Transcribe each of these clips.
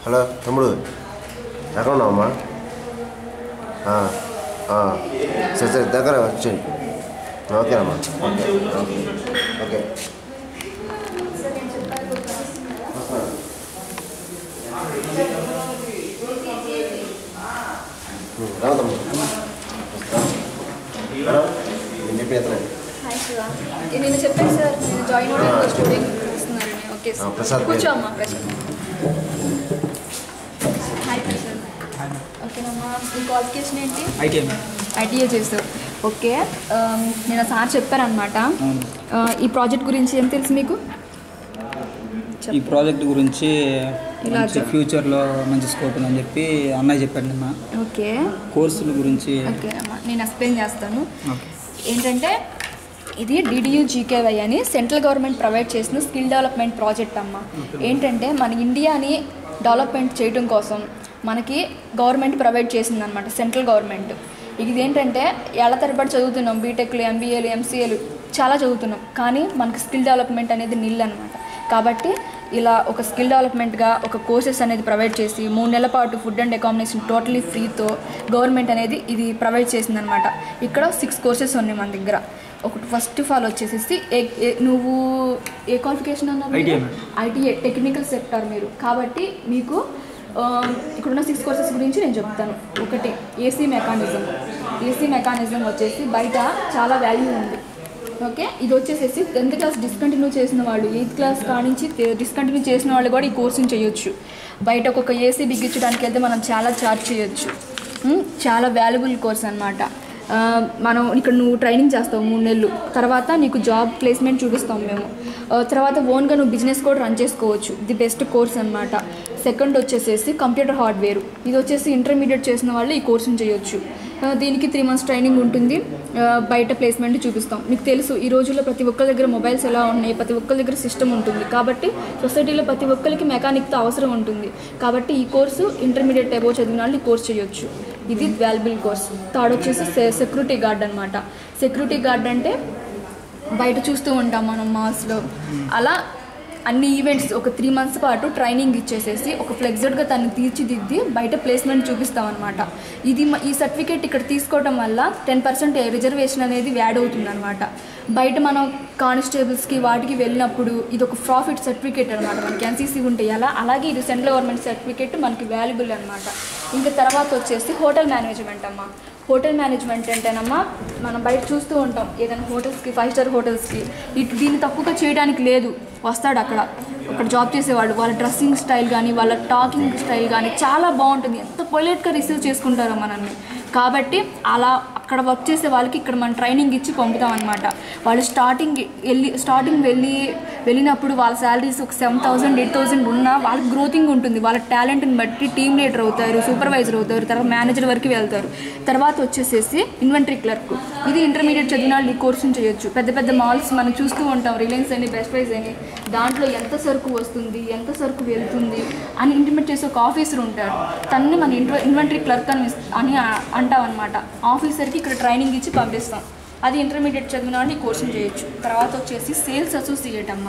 Hello తమ్ముడు ఎక్కడ ఉన్నావమ్మా? సరే సరే దగ్గర వచ్చేయండి. ఓకేనమ్మా. ఓకే రావద్దమ్మా. నేను చెప్పేది నేను చెప్పాను సార్, నేను జాయిన్ అవ్వడానికి స్టూడెంట్ ఇస్తున్నాను. ఓకే సార్, ప్రసాద్ కూర్చో అమ్మా. ప్రసాద్ హాయ్ ప్రసాద్. ఓకేనమ్మా, మీ క్వాలిఫికేషన్ ఏంటి? ఐటీఐ చేస్తారు. ఓకే, నేను సార్ చెప్పారనమాట. ఈ ప్రాజెక్ట్ గురించి ఏం తెలుసు మీకు? ఈ ప్రాజెక్ట్ గురించి ఫ్యూచర్లో మంచి స్కోప్ ఉందని చెప్పి అన్నయ్య చెప్పాడు నిన్న. ఓకే, కోర్సుల గురించి ఓకే అమ్మా, నేను ఎక్స్ప్లెయిన్ చేస్తాను. ఏంటంటే ఇది DDU-GKY అని సెంట్రల్ గవర్నమెంట్ ప్రొవైడ్ చేసిన స్కిల్ డెవలప్మెంట్ ప్రాజెక్ట్ అమ్మ. ఏంటంటే మన ఇండియాని డెవలప్మెంట్ చేయడం కోసం మనకి గవర్నమెంట్ ప్రొవైడ్ చేసిందనమాట, సెంట్రల్ గవర్నమెంట్. ఇది ఏంటంటే ఏళ్ల తరబడి చదువుతున్నాం, బీటెక్లు, MBAలు, MCAలు చాలా చదువుతున్నాం, కానీ మనకి స్కిల్ డెవలప్మెంట్ అనేది నిల్ అనమాట. కాబట్టి ఇలా ఒక స్కిల్ డెవలప్మెంట్గా ఒక కోర్సెస్ అనేది ప్రొవైడ్ చేసి 3 నెలల పాటు ఫుడ్ అండ్ అకామిడేషన్ టోటలీ ఫ్రీతో గవర్నమెంట్ అనేది ఇది ప్రొవైడ్ చేసిందనమాట. ఇక్కడ 6 కోర్సెస్ ఉన్నాయి మన దగ్గర. ఒకటి ఫస్ట్ ఆఫ్ ఆల్ వచ్చేసి నువ్వు ఏ క్వాలిఫికేషన్ అన్నారు? ఐటీఐ టెక్నికల్ సెక్టర్ మీరు. కాబట్టి మీకు ఇక్కడున్న 6 కోర్సెస్ గురించి నేను చెప్తాను. ఒకటి ఏసీ మెకానిజం వచ్చేసి బయట చాలా వాల్యూ ఉంది. ఓకే, ఇది వచ్చేసేసి 10th క్లాస్ డిస్కంటిన్యూ చేసిన వాళ్ళు, 8th క్లాస్ కానించి డిస్కంటిన్యూ చేసిన వాళ్ళు కూడా ఈ కోర్సుని చేయొచ్చు. బయట ఒక ఏసీ బిగించడానికి వెళ్తే మనం చాలా ఛార్జ్ చేయొచ్చు. చాలా వాల్యుబుల్ కోర్స్ అనమాట. మనం ఇక్కడ నువ్వు ట్రైనింగ్ చేస్తావు 3 నెలలు, తర్వాత నీకు జాబ్ ప్లేస్మెంట్ చూపిస్తాం మేము. తర్వాత ఓన్గా నువ్వు బిజినెస్ కూడా రన్ చేసుకోవచ్చు. ది బెస్ట్ కోర్స్ అనమాట. సెకండ్ వచ్చేసేసి కంప్యూటర్ హార్డ్వేర్. ఇది వచ్చేసి ఇంటర్మీడియట్ చేసిన వాళ్ళు ఈ కోర్సుని చేయొచ్చు. దీనికి 3 months ట్రైనింగ్ ఉంటుంది. బయట ప్లేస్మెంట్ చూపిస్తాం. మీకు తెలుసు ఈ రోజుల్లో ప్రతి ఒక్కరి దగ్గర మొబైల్స్ ఎలా ఉన్నాయి, ప్రతి ఒక్కరి దగ్గర సిస్టమ్ ఉంటుంది. కాబట్టి సొసైటీలో ప్రతి ఒక్కరికి మెకానిక్తో అవసరం ఉంటుంది. కాబట్టి ఈ కోర్సు ఇంటర్మీడియట్ అబోవ్ చదివిన వాళ్ళు ఈ కోర్స్ చేయొచ్చు. ఇది వాల్యుబుల్ కోర్స్. థర్డ్ వచ్చేసి సెక్యూరిటీ గార్డ్ అనమాట. సెక్యూరిటీ గార్డ్ అంటే బయట చూస్తూ ఉంటాం మనం మాల్స్లో. అలా అన్ని ఈవెంట్స్ ఒక 3 months పాటు ట్రైనింగ్ ఇచ్చేసేసి ఒక ఫ్లెక్సిబుల్గా తను తీర్చిదిద్ది బయట ప్లేస్మెంట్ చూపిస్తాం అనమాట. ఈ సర్టిఫికేట్ ఇక్కడ తీసుకోవడం వల్ల 10% రిజర్వేషన్ అనేది యాడ్ అవుతుంది అనమాట. బయట మనం కానిస్టేబుల్స్కి వాటికి వెళ్ళినప్పుడు ఇది ఒక ప్రాఫిట్ సర్టిఫికేట్ అనమాట. మనకి NCC ఉంటాయి అలాగే ఇది సెంట్రల్ గవర్నమెంట్ సర్టిఫికేట్ మనకి వాల్యుబుల్ అనమాట. ఇంకా తర్వాత వచ్చేసి హోటల్ మేనేజ్మెంట్ అమ్మ. హోటల్ మేనేజ్మెంట్ అంటేనమ్మా మనం బయట చూస్తూ ఉంటాం ఏదైనా హోటల్స్కి, 5 star హోటల్స్కి. దీన్ని తక్కువగా చేయడానికి లేదు. వస్తాడు అక్కడ జాబ్ చేసేవాడు, వాళ్ళ డ్రెస్సింగ్ స్టైల్ కానీ వాళ్ళ టాకింగ్ స్టైల్ కానీ చాలా బాగుంటుంది. ఎంత పొలైట్గా రిసీవ్ చేసుకుంటారో మనల్ని. కాబట్టి అలా అక్కడ వర్క్ చేసే వాళ్ళకి ఇక్కడ మనం ట్రైనింగ్ ఇచ్చి పంపుతాం అనమాట. వాళ్ళు స్టార్టింగ్ వెళ్ళినప్పుడు వాళ్ళ శాలరీస్ ఒక 7,000 8,000 ఉన్నా వాళ్ళకి గ్రోతింగ్ ఉంటుంది. వాళ్ళ టాలెంట్ని బట్టి టీమ్ లీడర్ అవుతారు, సూపర్వైజర్ అవుతారు, తర్వాత మేనేజర్ వరకు వెళ్తారు. తర్వాత వచ్చేసేసి ఇన్వెంటరీ క్లర్క్. ఇది ఇంటర్మీడియట్ చదివిన వాళ్ళు ఈ కోర్సుని చేయొచ్చు. పెద్ద పెద్ద మాల్స్ మనం చూస్తూ ఉంటాం, రిలయన్స్ అని, బెస్ట్ ప్రైస్ అని. దాంట్లో ఎంత సరుకు వస్తుంది, ఎంత సరుకు వెళ్తుంది అని ఇంటిమేట్ చేసే ఒక ఆఫీసర్ ఉంటారు. తనని మన ఇన్వెంటరీ క్లర్క్ అని అంటాం అనమాట. ఆఫీసర్కి ఇక్కడ ట్రైనింగ్ ఇచ్చి పంపిస్తాం. అది ఇంటర్మీడియట్ చదివిన వాళ్ళు ఈ కోర్సుని చేయొచ్చు. తర్వాత వచ్చేసి సేల్స్ అసోసియేట్ అమ్మ.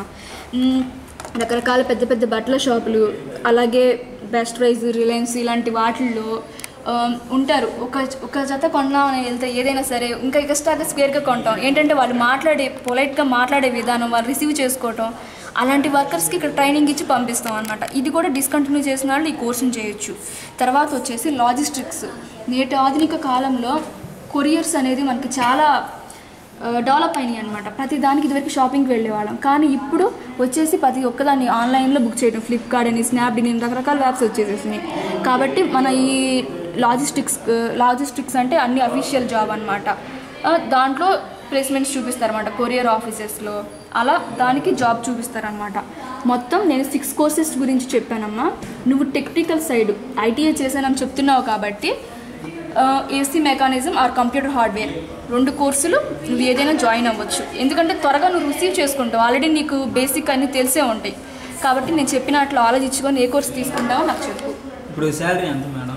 రకరకాల పెద్ద పెద్ద బట్టల షాపులు, అలాగే బెస్ట్ ప్రైస్, రిలయన్స్ ఇలాంటి వాటిల్లో ఉంటారు. ఒక జత కొన్నామని వెళ్తే ఏదైనా సరే ఇంకా ఎక్స్ట్రాగా స్క్వేర్గా కొంటాం. ఏంటంటే వాళ్ళు పొలైట్గా మాట్లాడే విధానం, వాళ్ళు రిసీవ్ చేసుకోవటం, అలాంటి వర్కర్స్కి ఇక్కడ ట్రైనింగ్ ఇచ్చి పంపిస్తాం అనమాట. ఇది కూడా డిస్కంటిన్యూ చేసిన వాళ్ళు ఈ కోర్సుని చేయొచ్చు. తర్వాత వచ్చేసి లాజిస్టిక్స్. నేటి ఆధునిక కాలంలో కొరియర్స్ అనేది మనకి చాలా డెవలప్ అయినాయి అనమాట. ప్రతి దానికి ఇదివరకు షాపింగ్కి వెళ్ళేవాళ్ళం, కానీ ఇప్పుడు వచ్చేసి ప్రతి ఒక్కదాన్ని ఆన్లైన్లో బుక్ చేయడం, ఫ్లిప్కార్ట్ అని, స్నాప్డీల్ అని రకరకాల యాప్స్ వచ్చేసేసినాయి. కాబట్టి మన ఈ లాజిస్టిక్స్ అంటే అన్ని అఫీషియల్ జాబ్ అనమాట. దాంట్లో ప్లేస్మెంట్స్ చూపిస్తారన్నమాట కొరియర్ ఆఫీసెస్లో. అలా దానికి జాబ్ చూపిస్తారనమాట. మొత్తం నేను 6 కోర్సెస్ గురించి చెప్పానమ్మా. నువ్వు టెక్నికల్ సైడ్ ఐటీఐ చేశానని చెప్తున్నావు కాబట్టి AC mechanism or computer hardware 2 కోర్సులు నువ్వు ఏదైనా జాయిన్ అవ్వచ్చు. ఎందుకంటే త్వరగా నువ్వు రిసీవ్ చేసుకుంటావు, ఆల్రెడీ నీకు బేసిక్ అన్నీ తెలిసే ఉంటాయి. కాబట్టి నేను చెప్పినట్లు ఆలోచించుకొని ఏ కోర్స్ తీసుకుంటావో నాకు చెప్పు. ఇప్పుడు శాలరీ ఎంత మేడం?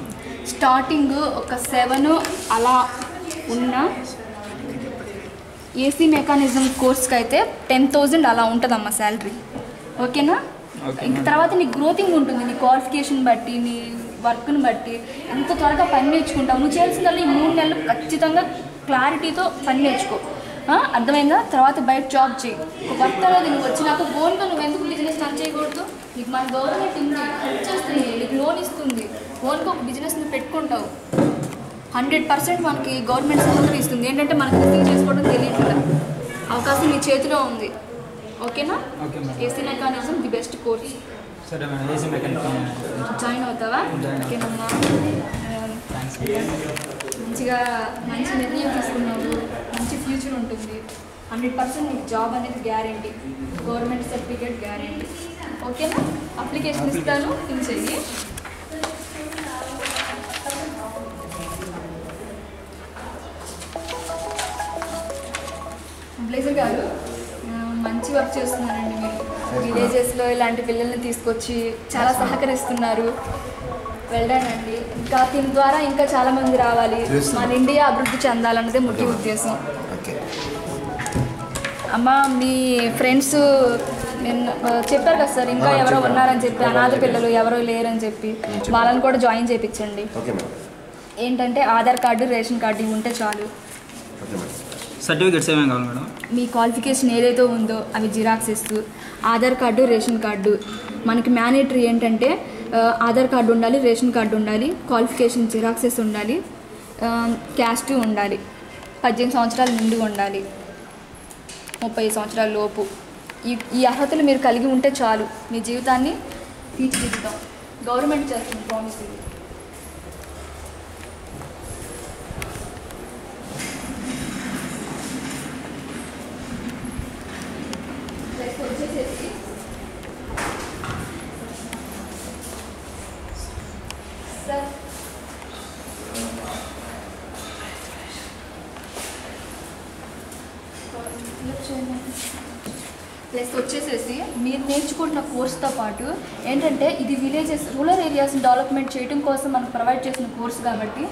స్టార్టింగ్ ఒక 7 అలా ఉన్న ఏసీ మెకానిజం కోర్స్కి అయితే 10,000 అలా ఉంటుందమ్మా శాలరీ. ఓకేనా? ఇంక తర్వాత నీ గ్రోతింగ్ ఉంటుంది, నీ క్వాలిఫికేషన్ బట్టి, నీ వర్క్ని బట్టి ఎంత త్వరగా పని నేర్చుకుంటావు. నువ్వు చేయాల్సిందల్లా ఈ 3 నెలలు ఖచ్చితంగా క్లారిటీతో పని నేర్చుకో, అర్థమైందా? తర్వాత బయట జాబ్ చేయి. ఒక వర్క్ అనేది నువ్వు వచ్చినాక ఓన్గా నువ్వు ఎందుకు బిజినెస్ స్టార్ట్ చేయకూడదు? నీకు మన గవర్నమెంట్ ఉంది, హెల్ప్ చేస్తుంది, నీకు లోన్ ఇస్తుంది, ఓన్గా ఒక బిజినెస్ నువ్వు పెట్టుకుంటావు. 100% మనకి గవర్నమెంట్ సహకరిస్తుంది. ఏంటంటే మనకి రిసీవ్ చేసుకోవడం తెలియట్లేదు, అవకాశం నీ చేతిలో ఉంది. ఓకేనా? AC mechanism the best course. సరే మేడం, ఏసీ మెకానిక్ జాయిన్ అవుతావా? ఓకేనమ్మా, మంచిగా మంచి నిర్ణయం తీసుకున్నావు, మంచి ఫ్యూచర్ ఉంటుంది. 100% నీకు జాబ్ అనేది గ్యారెంటీ, గవర్నమెంట్ సర్టిఫికేట్ గ్యారెంటీ. ఓకేనా? అప్లికేషన్ ఇస్తాను, ఫిల్ చెయ్యి. బ్లేజర్ గారు మంచి వర్క్ చేస్తున్నారండి. మీరు విలేజెస్లో ఇలాంటి పిల్లల్ని తీసుకొచ్చి చాలా సహకరిస్తున్నారు. వెళ్ళానండి. ఇంకా దీని ద్వారా ఇంకా చాలామంది రావాలి, మన ఇండియా అభివృద్ధి చెందాలన్నదే ముఖ్య ఉద్దేశం. అమ్మ, మీ ఫ్రెండ్స్ చెప్పారు కదా సార్, ఇంకా ఎవరో ఉన్నారని చెప్పి, అనాథ పిల్లలు ఎవరో లేరని చెప్పి, వాళ్ళని కూడా జాయిన్ చేయించండి. ఏంటంటే ఆధార్ కార్డు, రేషన్ కార్డు ఇవి ఉంటే చాలు. సర్టిఫికేట్స్ ఏమేమి కావాలి మేడం? మీ క్వాలిఫికేషన్ ఏదైతే ఉందో అవి జిరాక్స్ ఇస్తూ, ఆధార్ కార్డు, రేషన్ కార్డు. మనకి మ్యాండేటరీ ఏంటంటే ఆధార్ కార్డు ఉండాలి, రేషన్ కార్డు ఉండాలి, క్వాలిఫికేషన్ జిరాక్సెస్ ఉండాలి, క్యాస్ట్ ఉండాలి, 18 సంవత్సరాల నిండు ఉండాలి, 30 సంవత్సరాల లోపు. ఈ అర్హతలు మీరు కలిగి ఉంటే చాలు, మీ జీవితాన్ని తీర్చిదిద్దాం. గవర్నమెంట్ చేస్తుంది ప్రామిస్. వచ్చేసేసి సార్ ప్లస్ వచ్చేసేసి మీరు నేర్చుకుంటున్న కోర్సుతో పాటు ఏంటంటే ఇది విలేజెస్, రూరల్ ఏరియాస్ని డెవలప్మెంట్ చేయడం కోసం మనకు ప్రొవైడ్ చేసిన కోర్సు కాబట్టి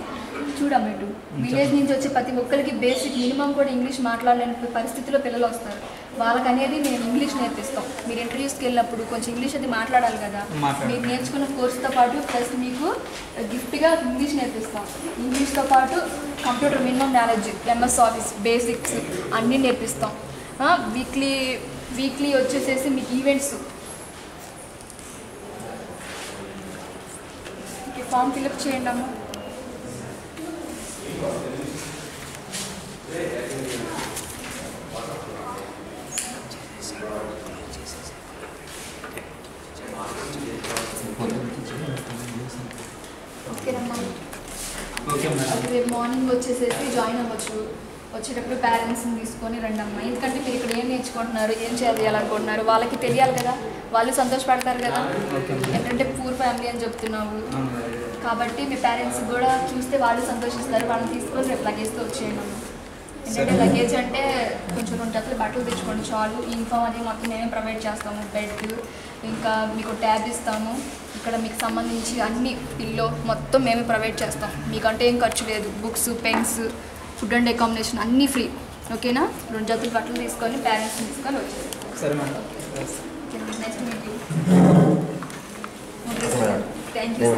చూడమ్మ, ఇటు విలేజ్ నుంచి వచ్చే ప్రతి ఒక్కరికి బేసిక్ మినిమం కూడా ఇంగ్లీష్ మాట్లాడలేని పరిస్థితిలో పిల్లలు వస్తారు. వాళ్ళకి అనేది మేము ఇంగ్లీష్ నేర్పిస్తాం. మీరు ఇంటర్వ్యూస్కి వెళ్ళినప్పుడు కొంచెం ఇంగ్లీష్ అది మాట్లాడాలి కదా, మీరు నేర్చుకున్న కోర్సుతో పాటు ప్లస్ మీకు గిఫ్ట్గా ఇంగ్లీష్ నేర్పిస్తాం. ఇంగ్లీష్తో పాటు computer minimum knowledge, MS office basics అన్నీ నేర్పిస్తాం. వీక్లీ వచ్చేసేసి మీకు ఈవెంట్స్. ఫామ్ ఫిల్అప్ చేయండి అమ్మ. రేపు మార్నింగ్ వచ్చేసేసి జాయిన్ అవ్వచ్చు. వచ్చేటప్పుడు పేరెంట్స్ని తీసుకొని రండి అమ్మ. ఎందుకంటే మీరు ఇక్కడ ఏం నేర్చుకుంటున్నారు, ఏం చేయాలనుకుంటున్నారు వాళ్ళకి తెలియాలి కదా, వాళ్ళు సంతోషపడతారు కదా. ఏంటంటే పూర్ ఫ్యామిలీ అని చెప్తున్నావు కాబట్టి మీ పేరెంట్స్ కూడా చూస్తే వాళ్ళు సంతోషిస్తారు. వాళ్ళని తీసుకొని రేపు లగేజ్తో వచ్చేయండి అమ్మ. ఎందుకంటే లగేజ్ అంటే కొంచెం 2 జతలు బట్టలు తెచ్చుకోండి చాలు. యూనిఫామ్ అది మొత్తం మేమే ప్రొవైడ్ చేస్తాము. బెడ్, ఇంకా మీకు ట్యాబ్ ఇస్తాము. ఇక్కడ మీకు సంబంధించి అన్ని పిల్లో మొత్తం మేమే ప్రొవైడ్ చేస్తాం. మీకంటే ఏం ఖర్చు లేదు. Books, pens, food and accommodation అన్నీ ఫ్రీ. ఓకేనా? 2 జతలు బట్టలు తీసుకొని పేరెంట్స్ని తీసుకొని వచ్చేది. సరే madam. Next meeting. Thank you.